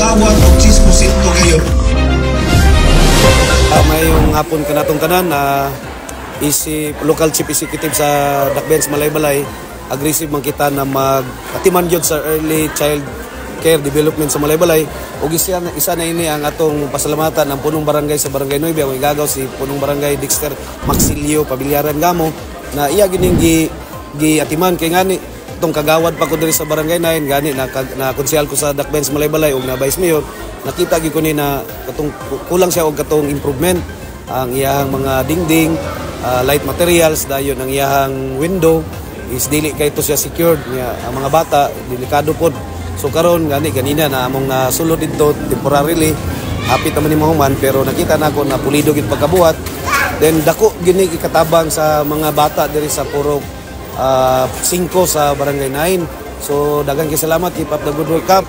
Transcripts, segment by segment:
kagawad o chismosito kayo. Mayong hapon kanatong tanan na local chief executive sa Dakbayan Malaybalay, aggressive man kita na mag-atiman yun sa early child care development sa Malaybalay. Ug isa na ini ang atong pasalamatan ng punong barangay sa Barangay Nueve, ang igagaw si punong barangay Dexter Maxilio Pabilyaran Gamo, na iya gining gi-atiman kay ngani itong kagawad pa ko diri sa Barangay 9 gani na konsyal ko sa Dakbayan Malaybalay ug na vice mayor. Nakita gyud ko ni na katong kulang siya og katong improvement ang iyang mga dingding, light materials dayon ang iyang window is dili kay to siya secured niya ang mga bata delikado pod. So karon ganina na among nasulod dito temporarily hapit naman ni mahuman, pero nakita na ako na pulido gid pagkabuhat. Then dako gini ikatabang sa mga bata diri sa Purok 5 sa Barangay 9. So daghang salamat, keep up the good work up.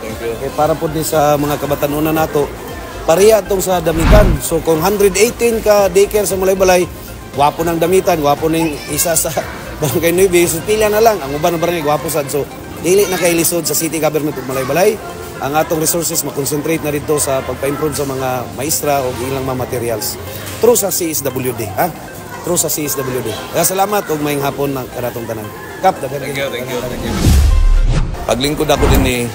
Para po din sa mga kabatanunan nato, pareha itong sa damitan. So kung 118 ka daycare sa Malaybalay, wapo ng damitan, wapo ng isa sa Barangay 9, so pila na lang ang uban ng barangay wapo sad. So dili na kay lisod sa city government of Malaybalay ang atong resources, makonsentrate na dito sa pagpa-improve sa mga maestra o ilang mga materials through sa CSWD, through sa CSWD. Kaya salamat ug maayong hapon ng karatong tanan. Kap, thank you. Paglingkod ako din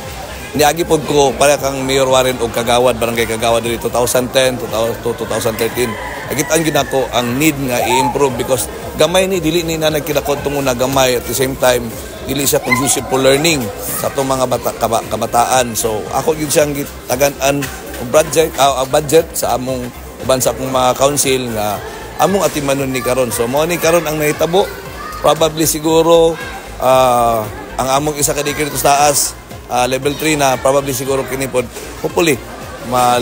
niagi pod ko para kang Mayor Warren og kagawad, barangay kagawad diri 2010 to 2013. Nakitaan gid ako ang need nga i-improve because gamay ni dili ni na nagkilakod tungo na gamay, at the same time dili siya conducive for learning sa atong mga kabataan. So ako gid siyang gitagan-an budget sa among uban sa akong mga council nga among atimanon ni karon. So mo ni karon ang nahitabo, probably siguro ang among isa ka daycare dito sa taas, level 3 na, probably siguro kini pod hopefully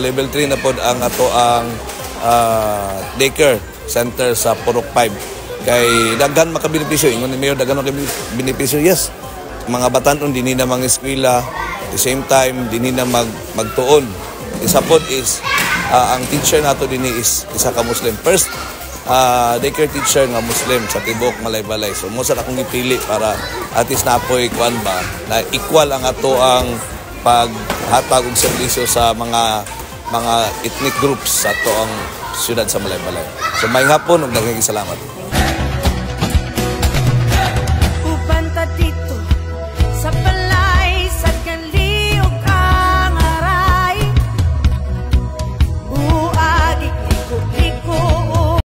level 3 na pod ang ato ang daycare center sa Purok 5. Kay daghan makabenepisyo, ingon ni Mayor daghan makabenepisyo. Yes, mga batanon dinhi na mga eskwela, at the same time dinhi na magtuon. Isa pod is ang teacher nato dinhi is isa ka Muslim. First daycare teacher nga Muslim sa Tibok Malaybalay. So mo sa akong gipili para at least napoy kuan ba na equal ang ato ang paghatag og serbisyo sa mga ethnic groups sa ato ang siyudad sa Malaybalay. So maayong hapon ug daghang salamat.